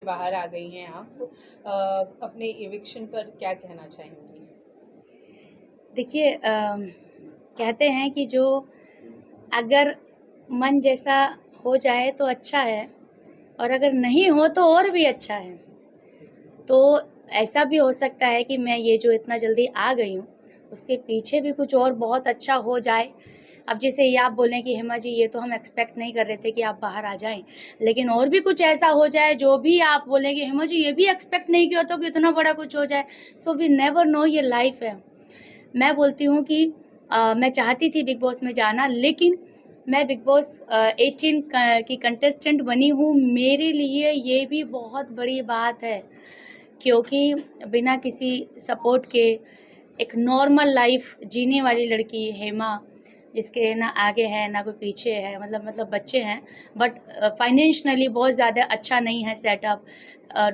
बाहर आ गई हैं आप, तो अपने एविक्शन पर क्या कहना चाहेंगी? देखिए कहते हैं कि जो अगर मन जैसा हो जाए तो अच्छा है, और अगर नहीं हो तो और भी अच्छा है। तो ऐसा भी हो सकता है कि मैं ये जो इतना जल्दी आ गई हूँ, उसके पीछे भी कुछ और बहुत अच्छा हो जाए। अब जैसे ये आप बोलें कि हेमा जी, ये तो हम एक्सपेक्ट नहीं कर रहे थे कि आप बाहर आ जाएँ, लेकिन और भी कुछ ऐसा हो जाए जो भी आप बोलें कि हेमा जी, ये भी एक्सपेक्ट नहीं किया था कि इतना बड़ा कुछ हो जाए। सो वी नेवर नो, ये लाइफ है। मैं बोलती हूँ कि मैं चाहती थी बिग बॉस में जाना, लेकिन मैं बिग बॉस 18 की कंटेस्टेंट बनी हूँ। मेरे लिए ये भी बहुत बड़ी बात है, क्योंकि बिना किसी सपोर्ट के एक नॉर्मल लाइफ जीने वाली लड़की हेमा, जिसके ना आगे है ना कोई पीछे है, मतलब बच्चे हैं, बट फाइनेंशियली बहुत ज़्यादा अच्छा नहीं है सेटअप।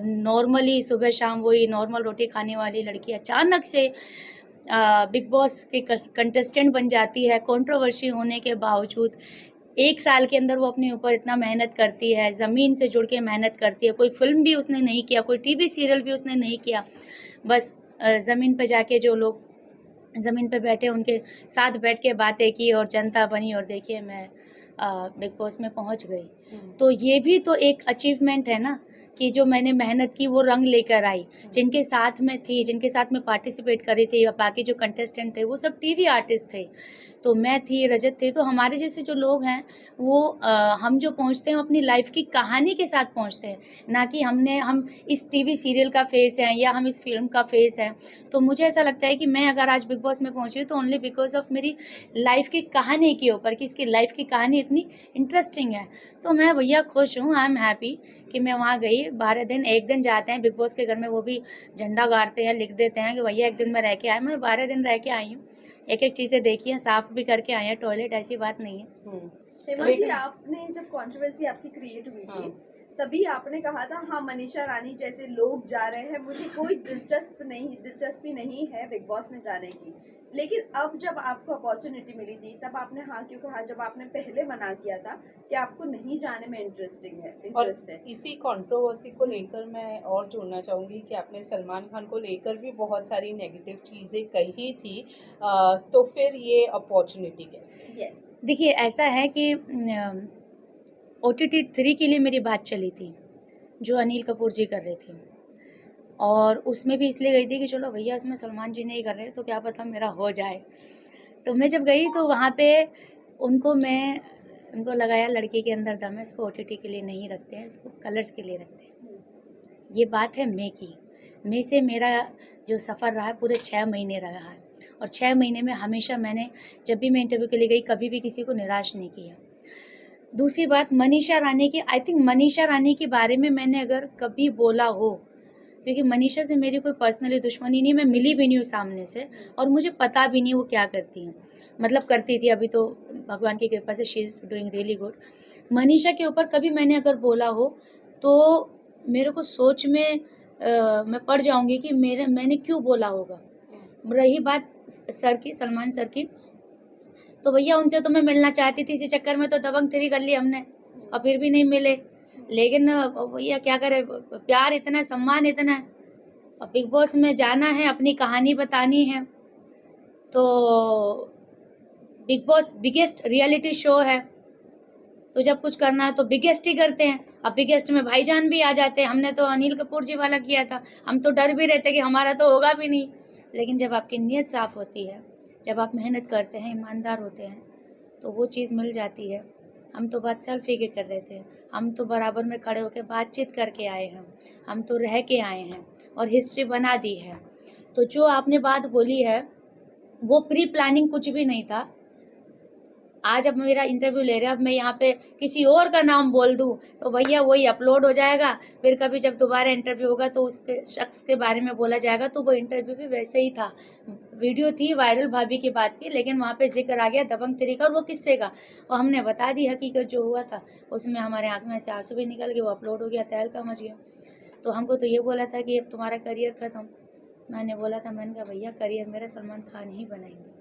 नॉर्मली सुबह शाम वही नॉर्मल रोटी खाने वाली लड़की अचानक से बिग बॉस के कंटेस्टेंट बन जाती है, कंट्रोवर्सी होने के बावजूद। 1 साल के अंदर वो अपने ऊपर इतना मेहनत करती है, ज़मीन से जुड़ के मेहनत करती है। कोई फ़िल्म भी उसने नहीं किया, कोई टीवी सीरियल भी उसने नहीं किया। बस ज़मीन पे जाके जो लोग ज़मीन पे बैठे उनके साथ बैठ के बातें की और जनता बनी, और देखिए मैं बिग बॉस में पहुंच गई। तो ये भी तो एक अचीवमेंट है ना, कि जो मैंने मेहनत की वो रंग लेकर आई। जिनके साथ में थी, जिनके साथ में पार्टिसिपेट करी थी, बाकी जो कंटेस्टेंट थे वो सब टीवी आर्टिस्ट थे, तो मैं थी, रजत थे। तो हमारे जैसे जो लोग हैं वो हम जो पहुंचते हैं अपनी लाइफ की कहानी के साथ पहुंचते हैं, ना कि हम इस टीवी सीरियल का फेस हैं या हम इस फिल्म का फेस हैं। तो मुझे ऐसा लगता है कि मैं अगर आज बिग बॉस में पहुंची हूँ तो ओनली बिकॉज ऑफ मेरी लाइफ की कहानी के ऊपर, कि इसकी लाइफ की कहानी इतनी इंटरेस्टिंग है। तो मैं भैया खुश हूँ, आई एम हैप्पी कि मैं वहाँ गई। 12 दिन, एक दिन जाते हैं बिग बॉस के घर में, वो भी झंडा गाड़ते हैं, लिख देते हैं कि भैया एक दिन में रह के आए। मैं 12 दिन रह के आई हूँ, एक एक चीज़ें देखी हैं, साफ भी करके आए हैं टॉयलेट, ऐसी बात नहीं है। हेमा जी, आपने जब कंट्रोवर्सी आपकी क्रिएट हुई थी, तभी आपने कहा था हाँ मनीषा रानी जैसे लोग जा रहे हैं, मुझे कोई दिलचस्पी नहीं है बिग बॉस में जाने की। लेकिन अब जब आपको अपॉर्चुनिटी मिली थी तब आपने हाँ क्यों कहा, जब आपने पहले मना किया था कि आपको नहीं जाने में इंटरेस्ट है। इसी कंट्रोवर्सी को लेकर मैं और जोड़ना चाहूँगी कि आपने सलमान खान को लेकर भी बहुत सारी नेगेटिव चीज़ें कही थी, तो फिर ये अपॉर्चुनिटी कैसे? यस, देखिए ऐसा है कि OTT 3 के लिए मेरी बात चली थी, जो अनिल कपूर जी कर रहे थे, और उसमें भी इसलिए गई थी कि चलो भैया इसमें सलमान जी नहीं कर रहे तो क्या पता मेरा हो जाए। तो मैं जब गई तो वहाँ पे उनको लगाया लड़की के अंदर दम है, इसको OTT के लिए नहीं रखते हैं, इसको कलर्स के लिए रखते हैं। ये बात है मई की। मई से मेरा जो सफ़र रहा है पूरे 6 महीने रहा है, और 6 महीने में हमेशा मैंने, जब भी मैं इंटरव्यू के लिए गई, कभी भी किसी को निराश नहीं किया। दूसरी बात मनीषा रानी की, आई थिंक मनीषा रानी के बारे में मैंने अगर कभी बोला हो, क्योंकि मनीषा से मेरी कोई पर्सनली दुश्मनी नहीं, मैं मिली भी नहीं हूँ सामने से, और मुझे पता भी नहीं वो क्या करती हैं। मतलब करती थी, अभी तो भगवान की कृपा से she is doing really good. Manisha के ऊपर कभी मैंने अगर बोला हो तो मेरे को सोच में मैं पड़ जाऊंगी कि मैंने क्यों बोला होगा। रही बात सर की, सलमान सर की, तो भैया उनसे तो मैं मिलना चाहती थी, इसी चक्कर में तो दबंग 3 कर ली हमने, और फिर भी नहीं मिले। लेकिन भैया क्या करे, प्यार इतना है, सम्मान इतना है, और बिग बॉस में जाना है, अपनी कहानी बतानी है। तो big boss biggest reality show है, तो जब कुछ करना है तो बिगेस्ट ही करते हैं। अब बिगेस्ट में भाईजान भी आ जाते हैं। हमने तो अनिल कपूर जी वाला किया था, हम तो डर भी रहते कि हमारा तो होगा भी नहीं। लेकिन जब आपकी नीयत साफ होती है, जब आप मेहनत करते हैं, ईमानदार होते हैं, तो वो चीज़ मिल जाती है। हम तो बात सेल्फी के कर रहे थे, हम तो बराबर में खड़े होकर बातचीत करके आए हैं, हम तो रह के आए हैं और हिस्ट्री बना दी है। तो जो आपने बात बोली है वो प्री प्लानिंग कुछ भी नहीं था। आज अब मेरा इंटरव्यू ले रहे हैं, अब मैं यहाँ पे किसी और का नाम बोल दूँ तो भैया वही अपलोड हो जाएगा, फिर कभी जब दोबारा इंटरव्यू होगा तो उसके शख्स के बारे में बोला जाएगा, तो वो इंटरव्यू भी वैसे ही था। वीडियो थी वायरल भाभी की बात की, लेकिन वहाँ पे जिक्र आ गया दबंग 3 का, और वो किस्से का, और हमने बता दी हकीकत जो हुआ था। उसमें हमारे आँख में से आंसू भी निकल गए, वो अपलोड हो गया, तहलका मच गया। तो हमको तो ये बोला था कि अब तुम्हारा करियर ख़त्म। मैंने बोला था, मैंने कहा भैया करियर मेरा सलमान खान ही बनाएंगे,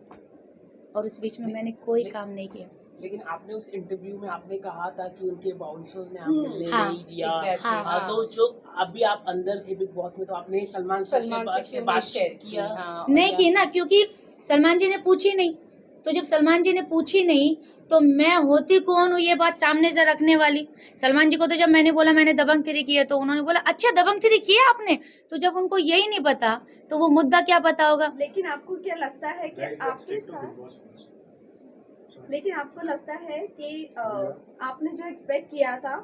और उस बीच में मैंने कोई काम नहीं किया। लेकिन आपने उस इंटरव्यू में आपने कहा था कि उनके बाउंसर्स ने आप मिलने हाँ, नहीं दिया। एग्जैक्टली हाँ, हाँ, तो जो अभी आप अंदर थे बिग बॉस में, तो आपने सलमान सर सलमान से से क्यों बात शेयर की? किया? हाँ, नहीं की ना, क्योंकि सलमान जी ने पूछी नहीं। तो जब सलमान जी ने पूछी नहीं तो मैं होती कौन हूँ ये बात सामने से रखने वाली। सलमान जी को तो जब मैंने बोला मैंने दबंग 3 किया तो उन्होंने बोला अच्छा दबंग 3 किया आपने, तो जब उनको यही नहीं पता तो वो मुद्दा क्या पता होगा। लेकिन आपको क्या लगता है कि आपके साथ, लेकिन आपको लगता है कि आपने जो एक्सपेक्ट किया था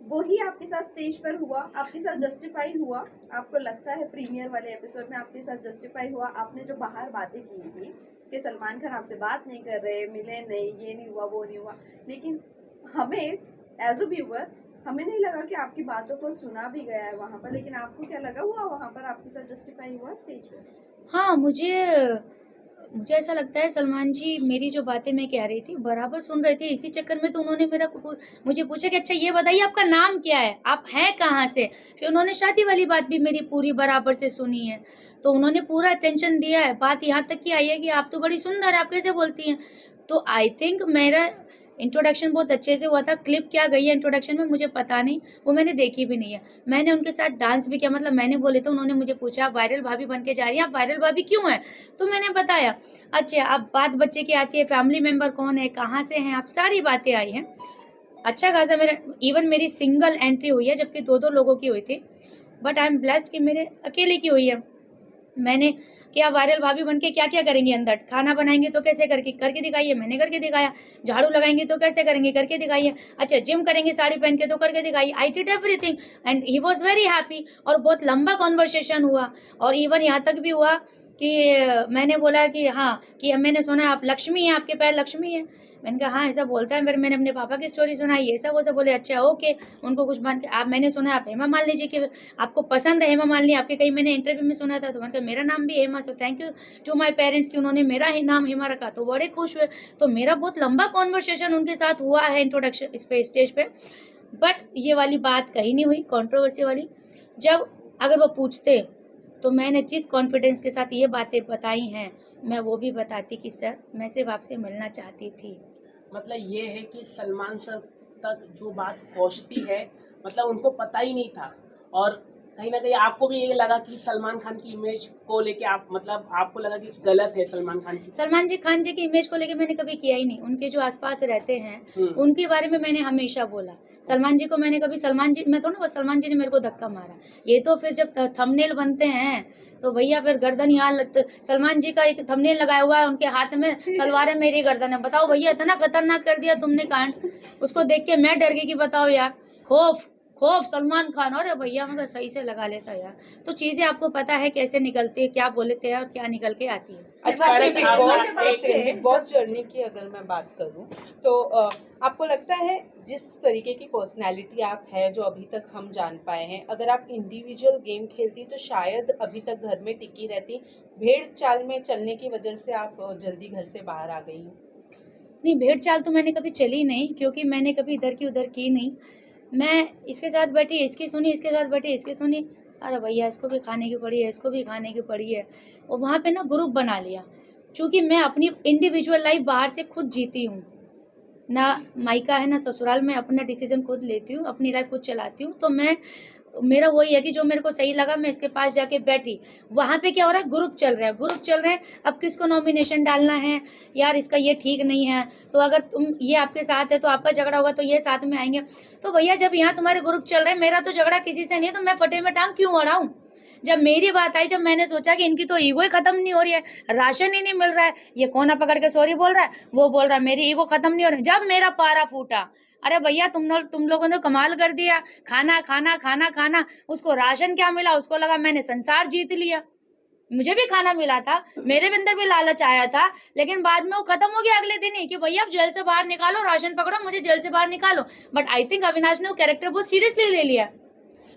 वही आपके साथ स्टेज पर हुआ, आपके साथ जस्टिफाई हुआ? आपको लगता है प्रीमियर वाले एपिसोड में आपके साथ जस्टिफाई हुआ? आपने जो बाहर बातें की थी कि सलमान खान आपसे बात नहीं कर रहे, मिले नहीं, ये नहीं हुआ, वो नहीं हुआ, लेकिन हमें एज अ व्यूअर हमें नहीं लगा कि आपकी बातों को सुना भी गया है वहां पर, लेकिन आपको क्या लगा हुआ वहां पर आपके साथ जस्टिफाई हुआ स्टेज पर? हाँ, मुझे ऐसा लगता है सलमान जी मेरी जो बातें मैं कह रही थी बराबर सुन रहे थे। इसी चक्कर में तो उन्होंने मुझे पूछा कि अच्छा ये बताइए आपका नाम क्या है, आप हैं कहाँ से। फिर उन्होंने शादी वाली बात भी मेरी पूरी बराबर से सुनी है, तो उन्होंने पूरा अटेंशन दिया है। बात यहाँ तक की आई है कि आप तो बड़ी सुंदर है, आप कैसे बोलती हैं। तो आई थिंक मेरा इंट्रोडक्शन बहुत अच्छे से हुआ था। क्लिप क्या गई है इंट्रोडक्शन में मुझे पता नहीं, वो मैंने देखी भी नहीं है। मैंने उनके साथ डांस भी किया, मतलब मैंने बोले तो उन्होंने मुझे पूछा आप वायरल भाभी बन के जा रही हैं, आप वायरल भाभी क्यों हैं, तो मैंने बताया। अच्छा अब बात बच्चे की आती है, फैमिली मेंबर कौन है, कहाँ से हैं आप, सारी बातें आई हैं। अच्छा खासा मेरा इवन मेरी सिंगल एंट्री हुई है जबकि 2-2 लोगों की हुई थी, बट आई एम ब्लेस्ड कि मेरे अकेले की हुई है। मैंने क्या वायरल भाभी बन के क्या क्या करेंगे, अंदर खाना बनाएंगे तो कैसे करके दिखाइए, मैंने करके दिखाया। झाड़ू लगाएंगे तो कैसे करेंगे, करके दिखाइए। अच्छा जिम करेंगे साड़ी पहन के तो करके दिखाइए। I did everything and he was very happy. और बहुत लंबा कॉन्वर्सेशन हुआ, और इवन यहाँ तक भी हुआ कि मैंने बोला कि हाँ कि मैंने सुना आप लक्ष्मी हैं, आपके पैर लक्ष्मी है। मैंने कहा हाँ ऐसा बोलता है। फिर मैंने अपने पापा की स्टोरी सुनाई, ये सब वो सब बोले अच्छा ओके, उनको कुछ मान के आप, मैंने सुना आप हेमा मालिनी जी के आपको पसंद है हेमा मालिनी, आपके कहीं मैंने इंटरव्यू में सुना था, तो मैंने कहा मेरा नाम भी Hema, so thank you to my parents कि उन्होंने मेरा ही नाम हेमा रखा, तो बड़े खुश हुए। तो मेरा बहुत लंबा कॉन्वर्सेशन उनके साथ हुआ है इंट्रोडक्शन इस पे स्टेज पे, बट ये वाली बात कहीं नहीं हुई कंट्रोवर्सी वाली। जब अगर वो पूछते तो मैंने जिस कॉन्फिडेंस के साथ ये बातें बताई हैं मैं वो भी बताती कि सर मैं सिर्फ आपसे मिलना चाहती थी। मतलब ये है कि सलमान सर तक जो बात पहुंचती है, मतलब उनको पता ही नहीं था, और कहीं ना कहीं आपको भी ये लगा कि सलमान खान की इमेज को लेके आप, मतलब आपको लगा कि गलत है सलमान खान की। सलमान जी खान जी की इमेज को लेके मैंने कभी किया ही नहीं। उनके जो आसपास रहते हैं उनके बारे में मैंने हमेशा बोला। सलमान जी को मैंने कभी सलमान जी मैं थोड़ा ना, सलमान जी ने मेरे को धक्का मारा। ये तो फिर जब थंबनेल बनते हैं तो भैया फिर गर्दन यहाँ सलमान जी का एक थंबनेल लगाया हुआ है, उनके हाथ में तलवार है, मेरी गर्दन है। बताओ भैया इतना खतरनाक कर दिया तुमने कांड, उसको देख के मैं डर गई कि बताओ यार, खौफ खौफ सलमान खान। और भैया मगर सही से लगा लेता यार। तो चीजें आपको पता है कैसे निकलती है, क्या बोलते हैं और क्या निकल के आती है। अच्छा बात बिग है, बॉस बात एक सेकंड, है। बिग बॉस जर्नी की अगर मैं बात करूं तो आपको लगता है जिस तरीके की पर्सनालिटी आप है जो अभी तक हम जान पाए हैं, अगर आप इंडिविजुअल गेम खेलती तो शायद अभी तक घर में टिकी रहती, भेड़ चाल में चलने की वजह से आप जल्दी घर से बाहर आ गई हैं? नहीं भेड़ चाल तो मैंने कभी चली नहीं, क्योंकि मैंने कभी इधर की उधर की नहीं। मैं इसके साथ बैठी इसकी सुनी, इसके साथ बैठी इसकी सुनी, अरे भैया इसको भी खाने की पड़ी है, इसको भी खाने की पड़ी है। और वहाँ पे ना ग्रुप बना लिया। चूँकि मैं अपनी इंडिविजुअल लाइफ बाहर से खुद जीती हूँ, ना मायका है ना ससुराल में, अपना डिसीजन खुद लेती हूँ, अपनी लाइफ खुद चलाती हूँ। तो मैं मेरा वही है कि जो मेरे को सही लगा मैं इसके पास जाके बैठी। वहाँ पे क्या हो रहा है, ग्रुप चल रहा है। अब किसको नॉमिनेशन डालना है, यार इसका ये ठीक नहीं है, तो अगर तुम ये आपके साथ है तो आपका झगड़ा होगा तो ये साथ में आएंगे। तो भैया जब यहाँ तुम्हारे ग्रुप चल रहे हैं, मेरा तो झगड़ा किसी से नहीं है, तो मैं फटे में टांग क्यों अड़ाऊं। जब मेरी बात आई, जब मैंने सोचा कि इनकी तो ईगो ही खत्म नहीं हो रही है, राशन ही नहीं मिल रहा है, ये कोना पकड़ के सॉरी बोल रहा है, वो बोल रहा है मेरी ईगो खत्म नहीं हो रही, जब मेरा पारा फूटा, अरे भैया तुम लोगों ने कमाल कर दिया। खाना खाना खाना खाना, उसको राशन क्या मिला, उसको लगा मैंने संसार जीत लिया। मुझे भी खाना मिला था, मेरे भी अंदर भी लालच आया था, लेकिन बाद में वो खत्म हो गया अगले दिन ही कि भैया अब जेल से बाहर निकालो, राशन पकड़ो, मुझे जेल से बाहर निकालो। बट आई थिंक अविनाश ने वो कैरेक्टर बहुत सीरियसली ले लिया।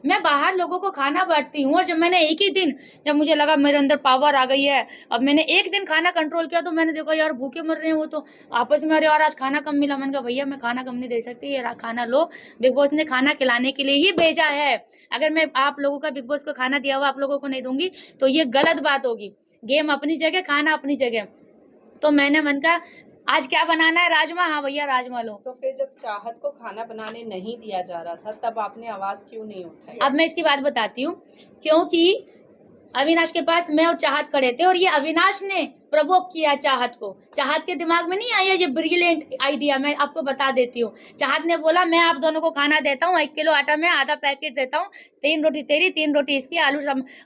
मैं बाहर लोगों को खाना बांटती हूँ, और जब मैंने एक ही दिन, जब मुझे लगा मेरे अंदर पावर आ गई है, अब मैंने एक दिन खाना कंट्रोल किया, तो मैंने देखा यार भूखे मर रहे हैं वो तो आपस में, अरे यार आज खाना कम मिला। मैंने कहा भैया मैं खाना कम नहीं दे सकती, ये खाना लो, बिग बॉस ने खाना खिलाने के लिए ही भेजा है। अगर मैं आप लोगों का बिग बॉस को खाना दिया हुआ आप लोगों को नहीं दूंगी तो ये गलत बात होगी। गेम अपनी जगह, खाना अपनी जगह। तो मैंने मन का आज क्या बनाना है, राजमा, हाँ भैया राजमा लो। तो फिर जब चाहत को खाना बनाने नहीं दिया जा रहा था तब आपने आवाज क्यों नहीं उठाई? अब मैं इसकी बात बताती हूँ, क्योंकि अविनाश के पास मैं और चाहत खड़े थे और ये अविनाश ने प्रवोक किया चाहत को। चाहत के दिमाग में नहीं आया ये ब्रिलियंट आइडिया, मैं आपको बता देती हूँ। चाहत ने बोला मैं आप दोनों को खाना देता हूँ, 1 किलो आटा में आधा पैकेट देता हूँ, 3 रोटी तेरी 3 रोटी इसकी,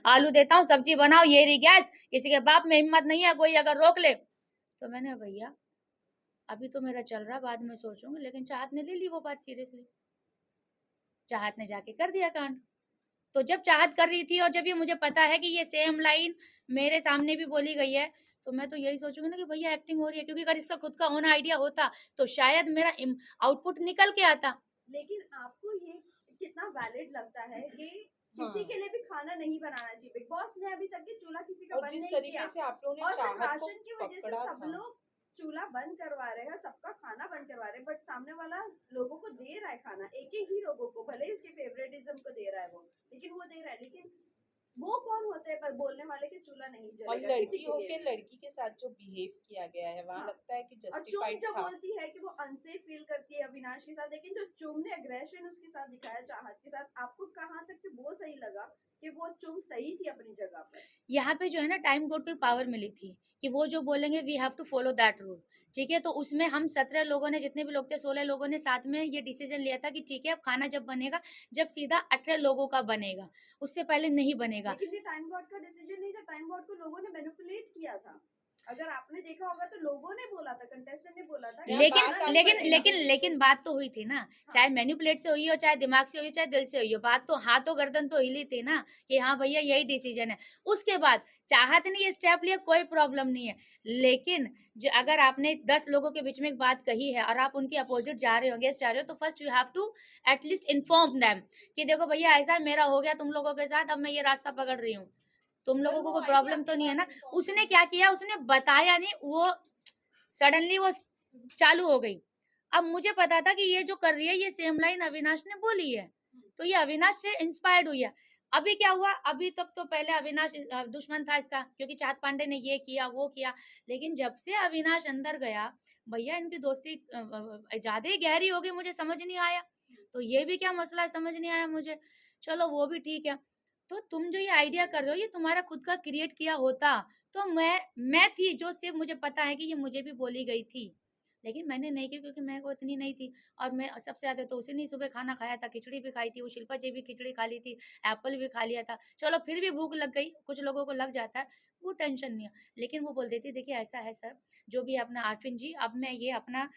आलू देता हूँ, सब्जी बनाओ, ये रही गैस, किसी के बाप में हिम्मत नहीं है कोई अगर रोक ले। तो मैंने भैया अभी तो मेरा चल रहा, बाद में सोचूंगी, लेकिन चाहत ने ले ली वो बात सीरियसली। चाहत ने जाके कर दिया कांड। तो जब चाहत कर रही थी और जब ये मुझे पता है कि ये सेम लाइन मेरे सामने भी बोली गई है, तो मैं तो यही सोचूंगी ना कि भैया एक्टिंग हो रही है, क्योंकि अगर इसका खुद का ओन आइडिया होता तो शायद मेरा आउटपुट निकल के आता। लेकिन आपको ये कितना वैलिड लगता है कि हाँ। किसी के लिए भी खाना नहीं बनाना चाहिए? बिग बॉस ने अभी तक के चूल्हा किसी का और बंद जिस नहीं तरीके किया, से आप लोगों ने और सिर्फ चाहत को राशन की वजह से पकड़ा सब था, लोग चूल्हा बंद करवा रहे हैं, सबका खाना बंद करवा रहे हैं, बट सामने वाला लोगों को दे रहा है खाना, एक ही लोगों को, भले ही उसके फेवरेटिज्म को दे रहा है वो, लेकिन वो दे रहा है। लेकिन वो कौन होते हैं पर बोलने वाले के चूल्हा नहीं और जलेगा किसी लड़की के होके लिए? लड़की के साथ जो बिहेव किया गया है वहाँ हाँ। लगता है कि और चुम जस्टिफाइड जब था। बोलती है कि वो अनसेफ फील करती है अविनाश के साथ, लेकिन जो चुम ने अग्रेशन उसके साथ दिखाया चाहत के साथ, आपको कहाँ तक वो सही लगा कि वो चुम सही थी अपनी जगह पर? यहाँ पे जो है ना टाइम कोड की पावर मिली थी कि वो जो बोलेंगे we have to follow that rule, ठीक है। तो उसमें हम 17 लोगों ने, जितने भी लोग थे 16 लोगों ने साथ में ये डिसीजन लिया था कि ठीक है अब खाना जब बनेगा, जब सीधा 18 लोगों का बनेगा, उससे पहले नहीं बनेगा। लेकिन ये टाइम गॉड का डिसीजन नहीं था, टाइम गॉड को लोगों ने मैनिपुलेट किया था। अगर आपने देखा होगा तो लोगों ने बोला था, कंटेस्टेंट ने बोला था कि लेकिन- खाना नहीं लेकिन बनेगा। लेकिन लेकिन बात तो हुई थी ना, चाहे मैनिपुलेट से हुई हो, चाहे दिमाग से हुई हो, चाहे दिल से हुई हो, बात तो हाथों गर्दन तो हिली थी ना कि हाँ भैया यही डिसीजन है। उसके बाद चाहत ने ये स्टेप लिया, कोई प्रॉब्लम नहीं है, लेकिन जो अगर आपने 10 लोगों के बीच में एक बात कही है और आप उनके अपोजिट जा रहे हो, अगेंस्ट जा रहे हो, तो first you have to at least inform them कि देखो भैया ऐसा मेरा हो गया तुम लोगों के साथ, अब मैं ये रास्ता पकड़ रही हूँ, तुम लोगों को कोई प्रॉब्लम तो नहीं है ना। उसने क्या किया, उसने बताया नहीं, वो सडनली वो चालू हो गई। अब मुझे पता था कि ये जो कर रही है ये सेम लाइन अविनाश ने बोली है, तो ये अविनाश से इंस्पायर्ड हुई है। अभी क्या हुआ, अभी तक तो पहले अविनाश दुश्मन था इसका, क्योंकि चाहत पांडे ने ये किया वो किया, लेकिन जब से अविनाश अंदर गया भैया इनकी दोस्ती ज्यादा ही गहरी हो गई, मुझे समझ नहीं आया। तो ये भी क्या मसला है, समझ नहीं आया मुझे। चलो वो भी ठीक है। तो तुम जो ये आइडिया कर रहे हो ये तुम्हारा खुद का क्रिएट किया होता तो मैं थी जो सिर्फ मुझे पता है कि ये मुझे भी बोली गई थी, लेकिन मैंने नहीं की क्योंकि मैं को इतनी नहीं थी। और मैं सबसे ज्यादा तो उसी ने सुबह खाना खाया था, खिचड़ी भी खाई थी, वो शिल्पा जी भी खिचड़ी खा ली थी, एप्पल भी खा लिया था। चलो फिर भी भूख लग गई, कुछ लोगों को लग जाता है, वो टेंशन नहीं है। लेकिन वो बोल देती देखिए ऐसा है सर, जो भी अपना आरफिन जी, अब मैं ये अपना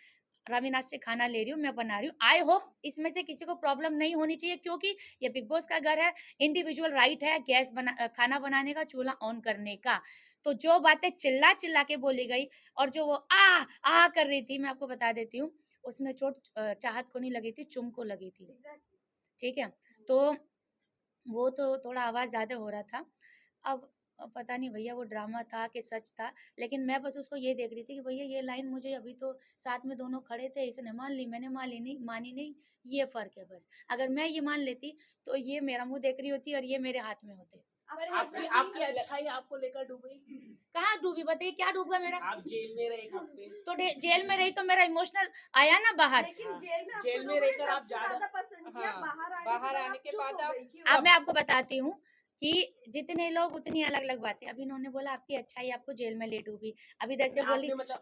रविनाश से खाना ले रही हूँ, मैं बना रही हूँ, आई होप इसमें से किसी को प्रॉब्लम नहीं होनी चाहिए, क्योंकि ये बिग बॉस का घर है, इंडिविजुअल राइट है गैस खाना बनाने का, चूल्हा ऑन करने का। तो जो बातें चिल्ला चिल्ला के बोली गई और जो वो आ कर रही थी, मैं आपको बता देती हूँ, उसमें चोट चाहत को नहीं लगी थी, चुम को लगी थी, ठीक है। तो वो तो थोड़ा आवाज ज्यादा हो रहा था। अब पता नहीं भैया वो ड्रामा था कि सच था, लेकिन मैं बस उसको ये देख रही थी कि भैया ये लाइन मुझे अभी तो साथ में दोनों खड़े थे, इसने मान ली, मैंने मानी नहीं, ये फर्क है बस। अगर मैं ये मान लेती तो ये मेरा मुंह देख रही होती और ये मेरे हाथ में होते। आपकी अच्छाई आपको लेकर डूबी? कहाँ डूबी बताइए, क्या डूबा मेरा? आप जेल में रहे 1 हफ्ते, तो जेल में रही तो मेरा इमोशनल आया ना बाहर। लेकिन जेल में जेल में रहकर आप ज्यादा पसंद किया, हाँ, बाहर आने के बाद आप चुप हो गई, क्यों? अब मैं आपको बताती हूँ कि जितने लोग उतनी अलग अलग बातें। अभी इन्होंने बोला आपकी अच्छाई आपको जेल में ले डूबी, अभी इधर से बोली आपने मतलब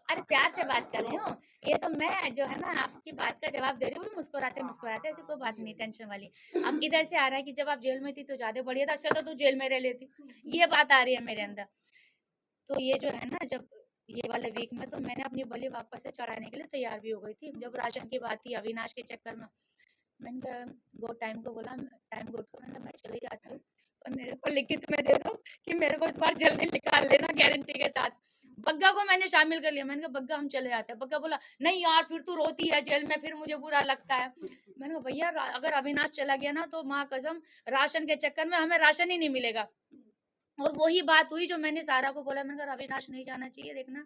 अरे प्यार से बात कर रही हूँ, ये तो मैं जो है ना आपकी बात का जवाब दे रही हूँ, मुस्कुराते मुस्कुराते, ऐसी कोई बात नहीं टेंशन वाली। अब इधर से आ रहा है कि जब आप जेल में थी तो ज्यादा बढ़िया था, अच्छा तो तू जेल में रह लेती, ये बात आ रही है मेरे अंदर। तो ये जो है ना, जब ये वाले वीक में तो मैंने अपनी बलि वापस से चढ़ाने के लिए तैयार भी हो गई थी। जब राशन की बात थी अविनाश के चक्कर में, मैंने कहा गो टाइम को बोला, टाइम गुड को मैंने, मैं चली जाती हूँ और मेरे को लिखित में दे दो कि मेरे को इस बार जल्दी निकाल लेना गारंटी के साथ। बग्गा को मैंने शामिल कर लिया, मैंने कहा बग्गा हम चले जाते हैं। बग्गा बोला नहीं यार फिर तू रोती है जेल में, फिर मुझे बुरा लगता है। मैंने कहा भैया अगर अविनाश चला गया ना तो माँ कसम राशन के चक्कर में हमें राशन ही नहीं मिलेगा। और वही बात हुई जो मैंने सारा को बोला, मैंने कहा अविनाश नहीं जाना चाहिए, देखना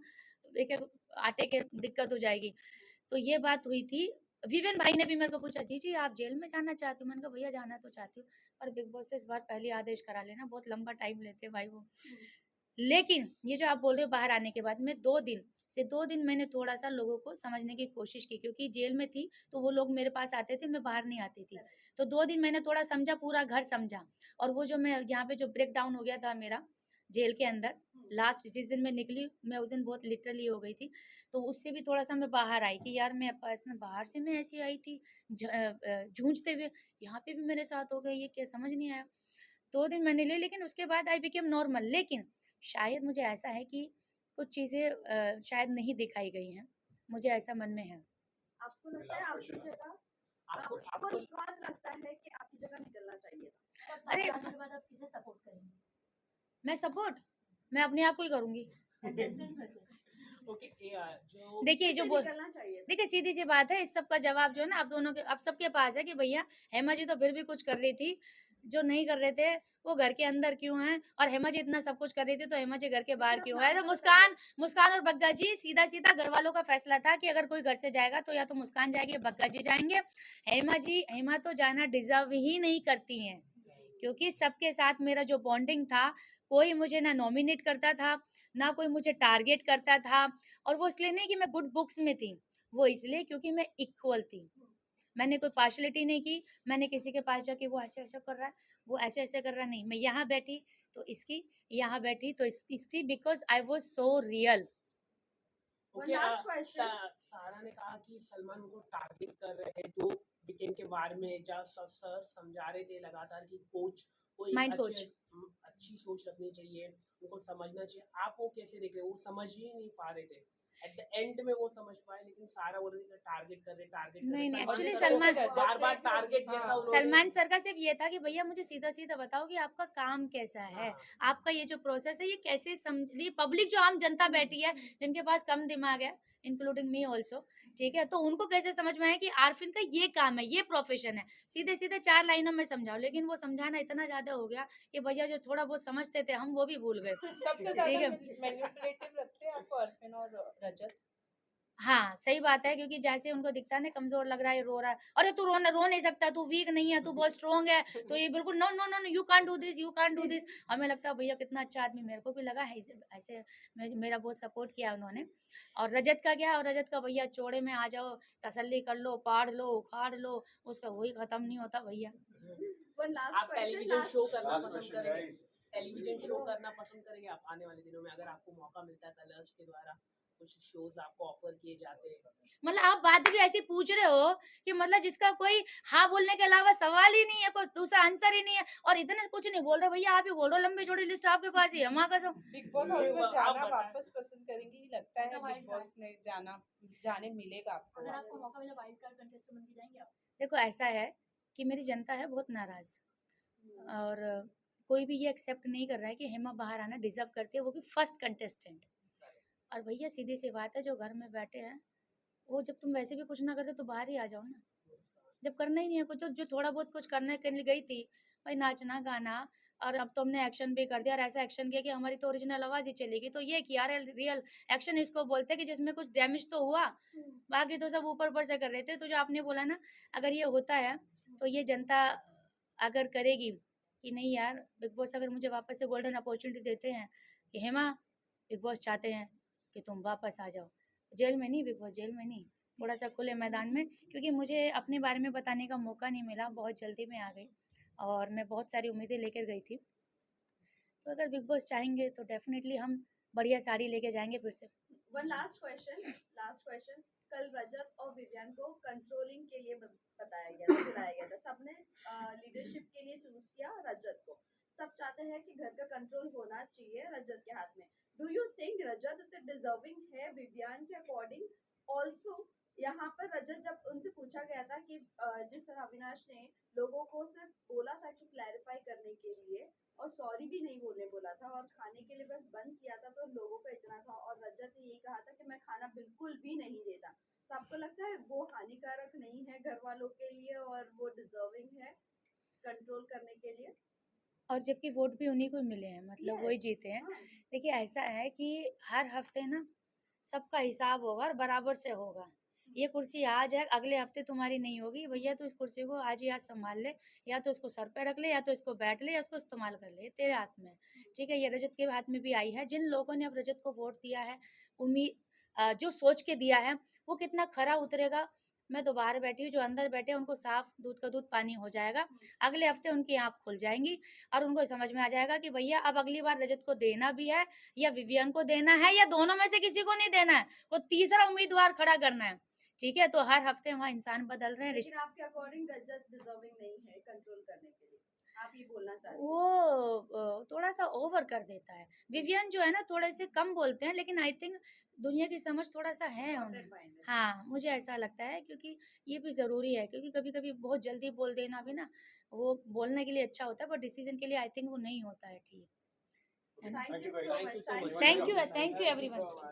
एक एक आटे के दिक्कत हो जाएगी। तो ये बात हुई थी। विवेन भाई ने भी मेरे को पूछा जी आप जेल में जाना चाहते हो? मैंने कहा भैया जाना तो चाहती हूँ, पर बिग बॉस से इस बार पहले आदेश करा लेना, बहुत लंबा टाइम लेते भाई वो। लेकिन ये जो आप बोल रहे हो बाहर आने के बाद, मैं 2 दिन से 2 दिन मैंने थोड़ा-सा लोगों को समझने की कोशिश की, क्योंकि जेल में थी, तो वो लोग मेरे पास आते थे, मैं बाहर नहीं आती थी। तो 2 दिन मैंने थोड़ा समझा, पूरा घर समझा, और वो जो मैं यहाँ पे जो ब्रेक डाउन हो गया था मेरा जेल के अंदर, लास्ट जिस दिन मैं निकली, मैं उस दिन बहुत लिटरली हो गई थी। तो उससे भी थोड़ा-सा मैं बाहर आई कि यार मैं पर्सनल बाहर से मैं ऐसी आई थी जूझते हुए, यहाँ पे भी मेरे साथ हो गया, ये क्या समझ नहीं आया। 2 दिन मैंने लिए, लेकिन उसके बाद आई बिकेम नॉर्मल। लेकिन शायद मुझे ऐसा है कि कुछ चीज़ें शायद नहीं दिखाई गई हैं, मुझे ऐसा मन में है। आपको लगता है आपकी जगह आपको आपको आपको कौन लगता है कि आपकी जगह निकलना चाहिए था? अरे! जाने के बाद आप किसे सपोर्ट करेंगे? मैं सपोर्ट, मैं अपने आप को ही करूँगी। कंटेस्टेंट्स में से? ओके, जो देखिए जो किसे बोल निकलना चाहिए था? देखिए सीधी सी बात है, इस सब का जवाब जो है ना आप दोनों के, आप सबके पास है कि भैया हेमा जी तो फिर भी कुछ कर रही थी, जो नहीं कर रहे थे वो घर के अंदर क्यों हैं, और हेमा जी इतना सब कुछ कर रही थी तो हेमा जी घर के बाहर क्यों है। तो मुस्कान मुस्कान और बग्गा जी, सीधा सीधा घर वालों का फैसला था कि अगर कोई घर से जाएगा तो या तो मुस्कान जाएगी या बग्गा जी जाएंगे। हेमा तो जाना डिजर्व ही नहीं करती हैं, क्योंकि सबके साथ मेरा जो बॉन्डिंग था, कोई मुझे ना नॉमिनेट करता था, ना कोई मुझे टारगेट करता था। और वो इसलिए नहीं कि मैं गुड बुक्स में थी, वो इसलिए क्योंकि मैं इक्वल थी। मैंने कोई पार्शलिटी नहीं की, मैंने किसी के पास जाके वो ऐसे-ऐसे कर रहा है, वो ऐसे-ऐसे कर रहा है, नहीं। मैं यहाँ बैठी तो इसकी, यहाँ बैठी तो इसकी, because I was so real. One last question. सारा ने कहा कि सलमान को टारगेट कर रहे हैं, जो वीकेंड के बारे में जब सब सर समझा रहे थे लगातार कि कोच को एक माइंड कोच। अच्छी सोच रखनी चाहिए, उनको समझना चाहिए। आप वो कैसे देख रहे हो? वो समझ ही नहीं पा रहे थे, एट द एंड में वो समझ पाए, लेकिन सारा बोल रहे थे टारगेट कर रहे नहीं, नहीं, सलमान एक्चुअली सर को सलमान बार बार टारगेट जैसा उन्होंने सलमान सर का सिर्फ ये था कि भैया मुझे सीधा-सीधा बताओ कि आपका काम कैसा है? हाँ, आपका ये जो प्रोसेस है ये कैसे ये पब्लिक जो आम जनता बैठी है, जिनके पास कम दिमाग है, इंक्लूडिंग मी आल्सो, ठीक है? तो उनको कैसे समझ में आए कि आरफिन का ये काम है, ये प्रोफेशन है। सीधे-सीधे 4 लाइनों में समझाओ, लेकिन वो समझाना इतना ज़्यादा हो गया कि भैया जो थोड़ा बहुत समझते थे हम वो भी भूल गए। सबसे ठीक ज्यादा है। मैनिपुलेटिव लगते हैं आपको अरफिन और रजत? हाँ, सही बात है, क्योंकि जैसे उनको दिखता है ना कमज़ोर लग रहा है, रो रहा है, "अरे! तू रो नहीं सकता, तू वीक नहीं है, तू बहुत स्ट्रॉन्ग है।" तो ये बिल्कुल no, no, no, no, you can't do this, you can't do this. हमें लगता है भैया कितना अच्छा आदमी, मेरे को भी लगा है ऐसे ऐसे मेरा बहुत सपोर्ट किया उन्होंने। और रजत का क्या है, और रजत का भैया चौड़े में आ जाओ, तसल्ली कर लो, पाड़ लो, उखाड़ लो, उसका वही खत्म नहीं होता भैया। One last आप question. टेलीविजन Last शो करना Last पसंद question, करेंगे? guys. टेलीविजन शो करना पसंद करेंगे आप आने वाले दिनों में, अगर आपको मौका मिलता है कलर्स के द्वारा कुछ शोज आपको ऑफर किए जाते हैं? मतलब आप बात भी ऐसी पूछ रहे हो कि मतलब जिसका कोई हाँ बोलने के अलावा सवाल ही नहीं है, कोई दूसरा आंसर ही नहीं है, और इतने कुछ नहीं बोल रहे भैया, आप ही बोल रहे हो, लंबी चौड़ी लिस्ट आपके पास ही है, माँ कसम। बिग बॉस हाउस में आप जाना बताएं। वापस पसंद करेंगी? लगता है ऐसा बिग wild बॉस में जाने मिलेगा आपको अगर आपको वापस? मौका मिला वाइल्ड कार्ड कंटेस्टेंट बन के जाएंगे आप? देखो ऐसा है कि मेरी जनता है बहुत नाराज, और कोई भी ये एक्सेप्ट नहीं कर रहा है कि हेमा बाहर आना डिजर्व करती है, वो भी फर्स्ट कंटेस्टेंट। और भैया सीधी सी बात है, जो घर में बैठे हैं वो, जब तुम वैसे भी कुछ ना करते तो बाहर ही आ जाओ ना। जब करना ही नहीं है कुछ, तो जो थोड़ा बहुत कुछ करने के लिए गई थी भाई, नाचना गाना, और अब तो हमने एक्शन भी कर दिया, और ऐसा एक्शन किया कि हमारी तो ओरिजिनल आवाज ही चलेगी। तो ये किया रियल एक्शन इसको बोलते हैं कि जिसमें कुछ डैमेज तो हुआ, बाकी तो सब ऊपर ऊपर से कर रहे थे। तो जो आपने बोला ना, अगर ये होता है तो ये जनता अगर करेगी कि नहीं यार, बिग बॉस अगर मुझे वापस से गोल्डन अपॉर्चुनिटी देते हैं कि हेमा, बिग बॉस चाहते हैं कि तुम वापस आ जाओ, जेल में नहीं, बिग बॉस जेल में नहीं, थोड़ा सा खुले मैदान में, क्योंकि मुझे अपने बारे में बताने का मौका नहीं मिला, बहुत जल्दी में आ गई और मैं बहुत सारी उम्मीदें लेकर गई थी। तो अगर बिग बॉस चाहेंगे तो डेफिनेटली हम बढ़िया साड़ी लेके जाएंगे फिर से। One last question. कल रजत और विवियन को कंट्रोलिंग के लिए बताया गया था, बुलाया गया था। सबने लीडरशिप के लिए चूज किया रजत को। सब चाहते हैं कि घर का कंट्रोल होना चाहिए रजत के हाथ में। Do you think Rajat deserving है विवियन के अकॉर्डिंग? ऑल्सो यहाँ पर रजत, जब उनसे पूछा गया था कि जिस तरह अविनाश ने लोगों को सिर्फ बोला था कि क्लैरिफाई करने के लिए, और सॉरी भी नहीं बोला था, और खाने के लिए बस बंद किया था, तो लोगों का इतना था, और रजत ने यही कहा था कि मैं खाना बिल्कुल भी नहीं देता। तो आपको लगता है वो हानिकारक नहीं है घर वालों के लिए, और वो डिजर्विंग है कंट्रोल करने के लिए? और जबकि वोट भी उन्हीं को मिले हैं, मतलब वही जीते हैं। हाँ। देखिए ऐसा है कि हर हफ्ते ना सबका हिसाब होगा और बराबर से होगा। ये कुर्सी आज है, अगले हफ्ते तुम्हारी नहीं होगी भैया, तो इस कुर्सी को आज ही आज संभाल ले, या तो इसको सर पे रख ले, या तो इसको बैठ ले, या इसको इस्तेमाल कर ले, तेरे हाथ में है। ठीक है, ये रजत के हाथ में भी आई है। जिन लोगों ने अब रजत को वोट दिया है, उम्मीद जो सोच के दिया है वो कितना खरा उतरेगा। मैं तो बाहर बैठी हूँ, जो अंदर बैठे हैं उनको साफ दूध का दूध पानी हो जाएगा। अगले हफ्ते उनकी आँख खुल जाएंगी और उनको समझ में आ जाएगा कि भैया अब अगली बार रजत को देना भी है या विवियन को देना है या दोनों में से किसी को नहीं देना है, को तीसरा उम्मीदवार खड़ा करना है। ठीक है, तो हर हफ्ते वहाँ इंसान बदल रहे हैं। लेकिन आपके अकॉर्डिंग रजत डिजर्विंग नहीं है कंट्रोल करने के लिए, आप ये बोलना चाहते हैं? वो थोड़ा सा ओवर कर देता है। विवियन जो है ना थोड़े से कम बोलते हैं, लेकिन आई थिंक दुनिया की समझ थोड़ा सा है उन्हें। Sorted mind है। हाँ, मुझे ऐसा लगता है, क्योंकि ये भी ज़रूरी है, क्योंकि कभी-कभी बहुत जल्दी बोल देना भी ना, वो बोलने के लिए अच्छा होता है, पर डिसीजन के लिए आई थिंक वो नहीं होता है ठीक। है ना? Thank you so much. Thank you everyone.